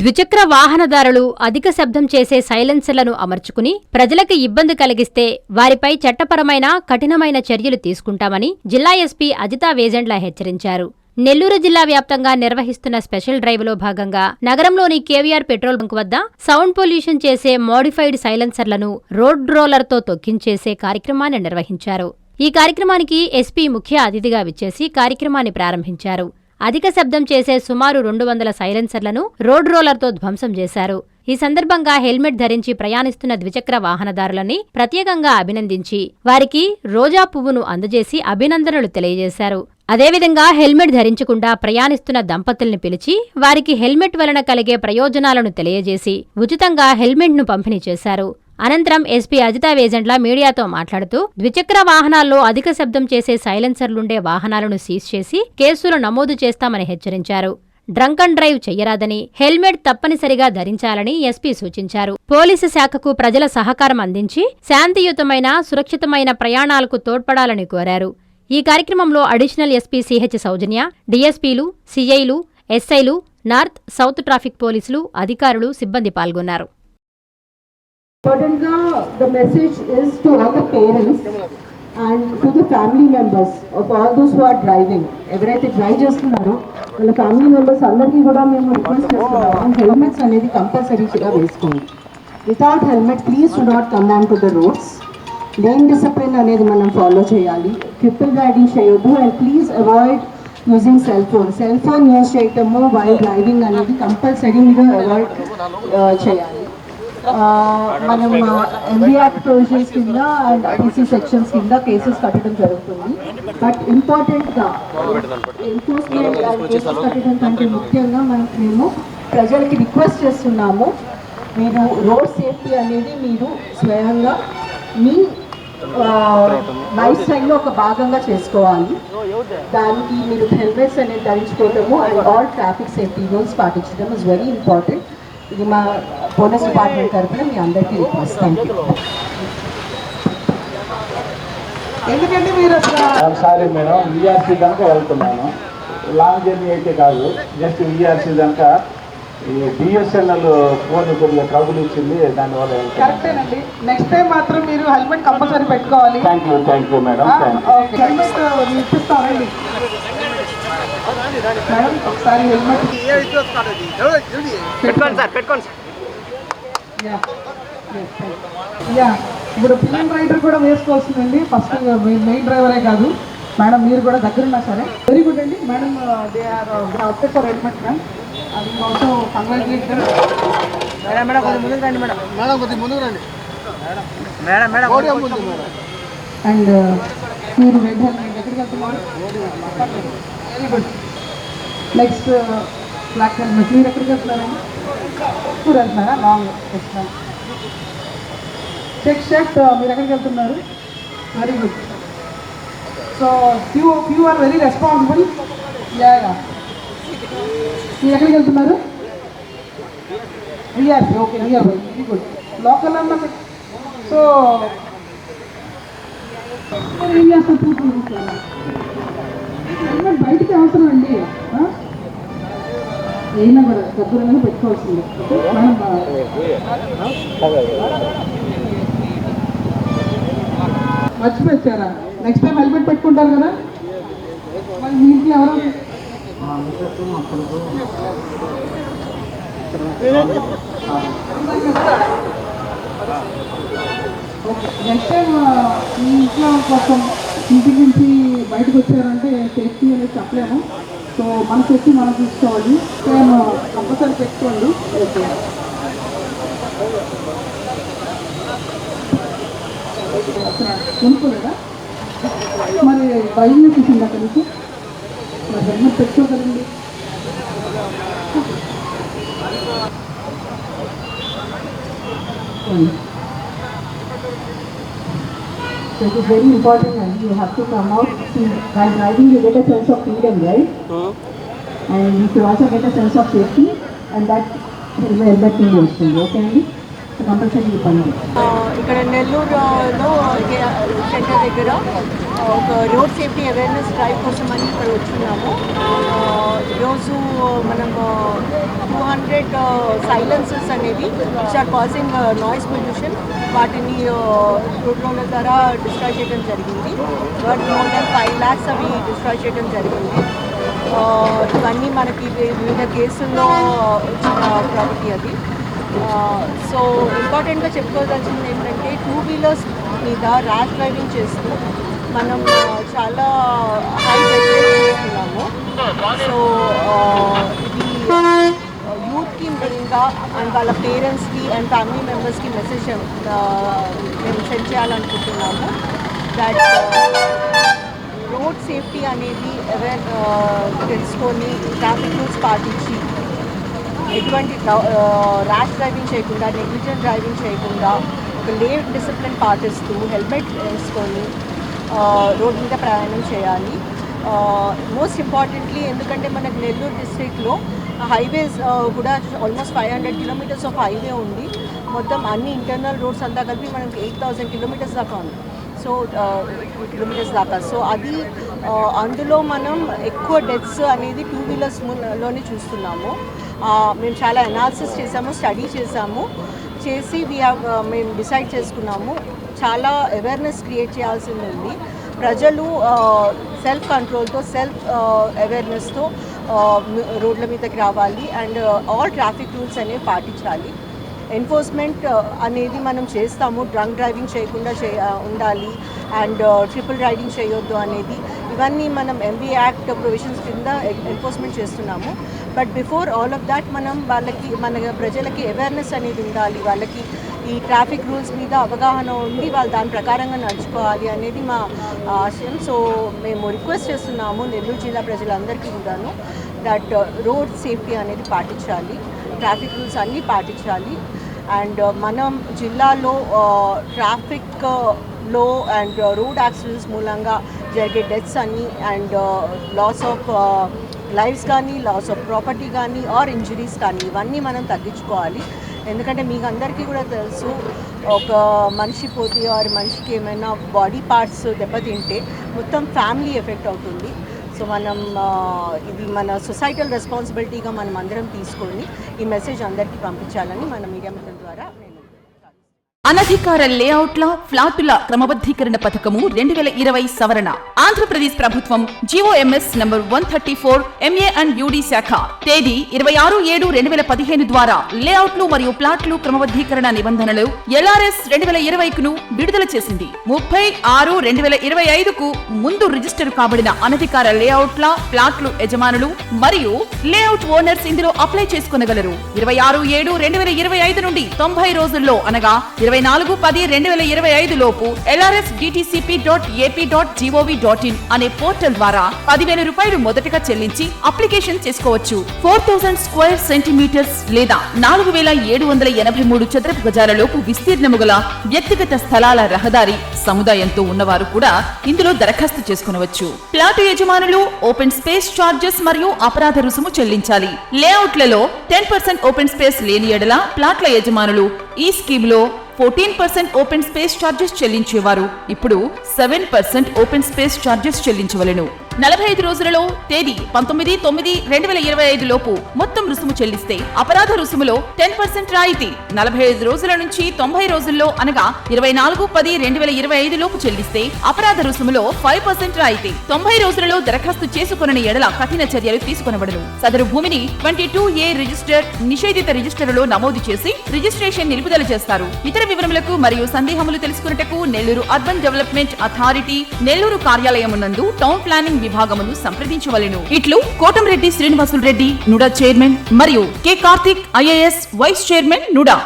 ద్విచక్ర వాహనదారులు అధిక శబ్దం చేసే సైలెన్సర్లను అమర్చుకుని ప్రజలకు ఇబ్బంది కలిగిస్తే వారిపై చట్టపరమైన కఠినమైన చర్యలు తీసుకుంటామని జిల్లా ఎస్పీ అజితా వేజండ్ల హెచ్చరించారు. నెల్లూరు జిల్లా వ్యాప్తంగా నిర్వహిస్తున్న స్పెషల్ డ్రైవ్లో భాగంగా నగరంలోని కేవీఆర్ పెట్రోల్ బంక్ వద్ద సౌండ్ పొల్యూషన్ చేసే మోడిఫైడ్ సైలెన్సర్లను రోడ్ రోలర్తో తొక్కించేసే కార్యక్రమాన్ని నిర్వహించారు. ఈ కార్యక్రమానికి ఎస్పీ ముఖ్య అతిథిగా విచ్చేసి కార్యక్రమాన్ని ప్రారంభించారు. అధిక శబ్దం చేసే సుమారు 200 సైలెన్సర్లను రోడ్ రోలర్తో ధ్వంసం చేశారు. ఈ సందర్భంగా హెల్మెట్ ధరించి ప్రయాణిస్తున్న ద్విచక్ర వాహనదారులని ప్రత్యేకంగా అభినందించి వారికి రోజా పువ్వును అందజేసి అభినందనలు తెలియజేశారు. అదేవిధంగా హెల్మెట్ ధరించకుండా ప్రయాణిస్తున్న దంపతుల్ని పిలిచి వారికి హెల్మెట్ వలన కలిగే ప్రయోజనాలను తెలియజేసి ఉచితంగా హెల్మెట్ను పంపిణీ చేశారు. అనంతరం ఎస్పీ అజితా వేజండ్ల మీడియాతో మాట్లాడుతూ ద్విచక్ర వాహనాల్లో అధిక శబ్దం చేసే సైలెన్సర్లుండే వాహనాలను సీజ్ చేసి కేసులు నమోదు చేస్తామని హెచ్చరించారు. డ్రంక్ అండ్ డ్రైవ్ చెయ్యరాదని, హెల్మెట్ తప్పనిసరిగా ధరించాలని ఎస్పీ సూచించారు. పోలీసు శాఖకు ప్రజల సహకారం అందించి శాంతియుతమైన, సురక్షితమైన ప్రయాణాలకు తోడ్పడాలని కోరారు. ఈ కార్యక్రమంలో అడిషనల్ ఎస్పీ సిహెచ్ సౌజన్య, డీఎస్పీలు, సీఐలు, ఎస్ఐలు, నార్త్, సౌత్ ట్రాఫిక్ పోలీసులు, అధికారులు, సిబ్బంది పాల్గొన్నారు. The message is to all the parents and to the family members of all those who are driving. ఎవరైతే డ్రైవ్ చేస్తున్నారో వాళ్ళ ఫ్యామిలీ మెంబర్స్ అందరికీ కూడా మేము రిక్వెస్ట్ చేస్తున్నాము, హెల్మెట్స్ అనేది కంపల్సరీగా వేసుకోండి. Without helmet please do not come on to the roads. Lane discipline అనేది మనం ఫాలో చేయాలి. ట్రిపుల్ రైడింగ్ చేయొద్దు and please avoid using cell phone use చేయటము వైల్ డ్రైవింగ్ అనేది కంపల్సరీ మీరు అవాయిడ్ చేయాలి. మనం ఎన్డీఆర్ ప్రొవిజన్స్ కింద అండ్ ఐపీసీ సెక్షన్స్ కింద కేసెస్ కట్టడం జరుగుతుంది. బట్ ఇంపార్టెంట్గా ఎన్ఫోర్స్మెంట్ అండ్ కేసెస్ కట్టడం కంటే ముఖ్యంగా మేము ప్రజలకి రిక్వెస్ట్ చేస్తున్నాము, మీరు రోడ్ సేఫ్టీ అనేది మీరు స్వయంగా మీ లైఫ్ స్టైల్లో ఒక భాగంగా చేసుకోవాలి. దానికి మీరు హెల్మెట్స్ అనేది ధరించుకోవటము and all traffic safety rules పాటించడం ఇస్ వెరీ ఇంపార్టెంట్. ఇది మా పోలీస్ డిపార్ట్మెంట్ తరఫున మీ అందరికీ రిక్వెస్ట్. Thank you. ఎందుకంటే మీరు సారీ మేడం, విఆర్సీ కనుక వెళ్తున్నాను, లాంగ్ జర్నీ అయితే కాదు, జస్ట్ విఆర్సీ కనుక ఈ బిఎస్ఎన్ఎల్ ఫోన్ కొద్దిగా ట్రబుల్ ఇచ్చింది, దానివల్ల. కరెక్టేనండి. నెక్స్ట్ టైం మాత్రం మీరు హెల్మెట్ కంపల్సరీ పెట్టుకోవాలి. Thank you madam. హెల్మెట్ ఇప్పిస్తామండి మేడం. ఒకసారి హెల్మెట్ పెట్టుకోండి. ఇప్పుడు పిఎం రైడర్ కూడా వేసుకోవాల్సిందండి. ఫస్ట్ మెయిన్ డ్రైవరే కాదు మేడం, మీరు కూడా దగ్గరున్నా సరే. వెరీ గుడ్ అండి madam. They are apply for helmet ma'am. అది ఆల్సో కంగ్రాచులేట్ మేడం. కొద్దిగా ముందుకు రండి మేడం. కొద్దిగా ముందుకు రండి మేడం. అండ్ మీరు రెడ్ హెల్మెట్ ఎక్కడికి వెళ్తున్నారు? Very good. Next black helmet. మీరు ఎక్కడికి వెళ్తున్నారండి? ఇప్పుడు వెళ్తున్నారా? లాంగ్ వెళ్తున్నాను. Check shirt. మీరు ఎక్కడికి వెళ్తున్నారు? Very good. So few are very responsible. Yeah. మీరు ఎక్కడికి వెళ్తున్నారు? VRP. Okay, VRP. Very good. Local అన్న. సో ఏం చేస్తారు? హెల్మెట్ బయటికి అవసరం అండి. అయినా కూడా దగ్గరగా పెట్టుకోవాల్సిందే. మర్చిపోయారా? నెక్స్ట్ టైం హెల్మెట్ పెట్టుకుంటారు కదా. మరి మీ ఇంట్లో ఎవరు? నెక్స్ట్ టైం మీ ఇంట్లో కోసం ఇంటి నుంచి బయటకు వచ్చారంటే సేఫ్టీ అనేది చెప్పలేము. సో మన సేఫ్టీ మనం చూసుకోవాలి. నేను కంపల్సరీ పెట్టుకోండి. కొనుక్కోలేదా? మరి భయం చూసింది అక్కడి నుంచి. మరి helmet పెట్టుకోగలండి. So it is very important and you have to come out. See, while driving you get a sense of freedom, right? And you should also get a sense of safety and that helmet need also. Okay, Andy? So compulsory ఇవ్వండి. ఇక్కడ నెల్లూరులో centre దగ్గర ఒక road safety awareness drive కోసం అని ఇక్కడ వచ్చున్నాము. ఈరోజు మనం 200 సైలెన్సెస్ అనేవి which are causing noise pollution వాటిని రోడ్ రోలర్ ద్వారా డిస్ట్రాయ్ చేయడం జరిగింది. బట్ మోర్ దెన్ 5 lakhs అవి డిస్ట్రాయ్ చేయడం జరిగింది. ఇవన్నీ మనకి వివిధ కేసుల్లో వచ్చిన ప్రాపర్టీ అది. సో ఇంపార్టెంట్గా చెప్పుకోవాల్సింది ఏంటంటే 2 wheelers మీద ర్యాష్ డ్రైవింగ్ చేస్తూ మనం చాలా హై రెగ్యులేట్ చేస్తున్నాము. సో ఇది యూత్కి మెయిన్గా అండ్ వాళ్ళ పేరెంట్స్కి అండ్ ఫ్యామిలీ మెంబర్స్కి మెసేజ్ మేము సెండ్ చేయాలనుకుంటున్నాము దట్ రోడ్ సేఫ్టీ అనేది తెలుసుకొని ట్రాఫిక్ రూల్స్ పాటించి ఎటువంటి ర్యాష్ డ్రైవింగ్ చేయకుండా నెగ్లిజెంట్ డ్రైవింగ్ చేయకుండా ఒక లేన్ డిసిప్లిన్ పాటిస్తూ హెల్మెట్ వేసుకొని రోడ్ మీద ప్రయాణం చేయాలి. మోస్ట్ ఇంపార్టెంట్లీ ఎందుకంటే మనకు నెల్లూరు డిస్ట్రిక్ట్లో హైవేస్ కూడా ఆల్మోస్ట్ 500 kilometers ఆఫ్ హైవే ఉంది. మొత్తం అన్ని ఇంటర్నల్ రోడ్స్ అంతా కలిపి మనకి 8,000 kilometers దాకా ఉంది. సో కిలోమీటర్స్ దాకా. సో అది అందులో మనం ఎక్కువ డెత్స్ అనేది 2 wheelers లోనే చూస్తున్నాము. మేము చాలా అనాలిసిస్ చేసాము, స్టడీ చేసాము, చేసి మేము డిసైడ్ చేసుకున్నాము చాలా అవేర్నెస్ క్రియేట్ చేయాల్సింది ఉంది. ప్రజలు సెల్ఫ్ కంట్రోల్తో సెల్ఫ్ అవేర్నెస్తో రోడ్ల మీదకి రావాలి అండ్ ఆల్ ట్రాఫిక్ రూల్స్ అనేవి పాటించాలి. ఎన్ఫోర్స్మెంట్ అనేది మనం చేస్తాము, డ్రంక్ డ్రైవింగ్ చేయకుండా ఉండాలి అండ్ ట్రిపుల్ రైడింగ్ చేయొద్దు అనేది ఇవన్నీ మనం MV Act ప్రొవిజన్స్ కింద ఎన్ఫోర్స్మెంట్ చేస్తున్నాము. But before all of that మనం మన ప్రజలకి అవేర్నెస్ అనేది ఉండాలి, వాళ్ళకి ఈ ట్రాఫిక్ రూల్స్ మీద అవగాహన ఉండి వాళ్ళు దాని ప్రకారంగా నడుచుకోవాలి అనేది మా ఆశయం. సో మేము రిక్వెస్ట్ చేస్తున్నాము నెల్లూరు జిల్లా ప్రజలందరికీ కూడాను దట్ రోడ్ సేఫ్టీ అనేది పాటించాలి, ట్రాఫిక్ రూల్స్ అన్నీ పాటించాలి. అండ్ మనం జిల్లాలో ట్రాఫిక్లో అండ్ రోడ్ యాక్సిడెంట్స్ మూలంగా జరిగే డెత్స్ అన్నీ అండ్ లాస్ ఆఫ్ లైఫ్స్ కానీ, లాస్ ఆఫ్ ప్రాపర్టీ కానీ ఆర్ ఇంజరీస్ కానీ ఇవన్నీ మనం తగ్గించుకోవాలి. ఎందుకంటే మీకు అందరికీ కూడా తెలుసు ఒక మనిషి పోతే ఆర్ మనిషికి ఏమైనా బాడీ పార్ట్స్ దెబ్బతింటే మొత్తం ఫ్యామిలీ ఎఫెక్ట్ అవుతుంది. సో మనం ఇది మన సొసైటల్ రెస్పాన్సిబిలిటీగా మనం అందరం తీసుకొని ఈ మెసేజ్ అందరికీ పంపించాలని మన మీడియా మిత్రుల ద్వారా నేను అనధికార లేఅవుట్ల ఫ్లాటుల క్రమబద్ధీకరణ పథకము 2020 సవరణ. ఆంధ్రప్రదేశ్ ప్రభుత్వం GOMS number 134 MA and UD శాఖ తేదీ 26/7/2015 ద్వారా లేఅవుట్లు మరియు ప్లాట్లు క్రమబద్ధీకరణ నిబంధనలు LRS 2020ను విడుదల చేసింది. 30/6/2025కు ముందు రిజిస్టర్ కాబడిన అనధికార లేఅవుట్ల ప్లాట్లు యజమానులు మరియు లేఅవుట్ ఓనర్స్ ఇందులో అప్లై చేసుకొనగలరు. 26/7/2025 నుండి 90 రోజుల్లో అనగా 24/10/2025 లోపు lrsdtcp.ap.gov.in అనే పోర్టల్ ద్వారా 10,000 రూపాయలు మొదటగా చెల్లించి అప్లికేషన్ చేసుకోవచ్చు. 4000 స్క్వేర్ సెంటీమీటర్స్ లేదా 4,783 చదరపు గజాల లోపు విస్తీర్ణము గల వ్యక్తిగత స్థలాల రహదారి సముదాయంతో ఉన్నవారు కూడా ఇందులో దరఖాస్తు చేసుకునవచ్చు. ప్లాటు యజమానులు ఓపెన్ స్పేస్ చార్జెస్ మరియు అపరాధ రుసుము చెల్లించాలి. లేఅవుట్లలో 10% ఓపెన్ స్పేస్ లేని ఎడల ప్లాట్ల యజమానులు ఈ స్కీమ్ లో 14% ఓపెన్ స్పేస్ చార్జెస్ చెల్లించేవారు ఇప్పుడు 7% ఓపెన్ స్పేస్ చార్జెస్ చెల్లించవలెను. 45 రోజులలో తేదీ 19/9/2025 లోపు మొత్తం రుసుము చెల్లిస్తే అపరాధ రుసుములో 10% రాయితీ. 45 రోజుల నుంచి 90 రోజుల్లో అనగా 24/10/2025 లోపు చెల్లిస్తే అపరాధ రుసుములో 5% రాయితీ. 90 రోజులలో దరఖాస్తు చేసుకొనని ఎడల కఠిన చర్యలు తీసుకొనబడును. సదరు భూమిని 22A రిజిస్టర్ నిషేధిత రిజిస్టర్లో నమోదు చేసి రిజిస్ట్రేషన్ నిలుపుదల చేస్తారు. ఇతర వివరములకు మరియు సందేహములు తెలుసుకున్నటకు Nellore urban development authority Nellore కార్యాలయమునందు టౌన్ ప్లానింగ్ విభాగమును సంప్రదించవలెను. ఇట్లు కోటంరెడ్డి శ్రీనివాసులు రెడ్డి నుడా చైర్మన్ మరియు K Karthik IAS vice chairman NUDA.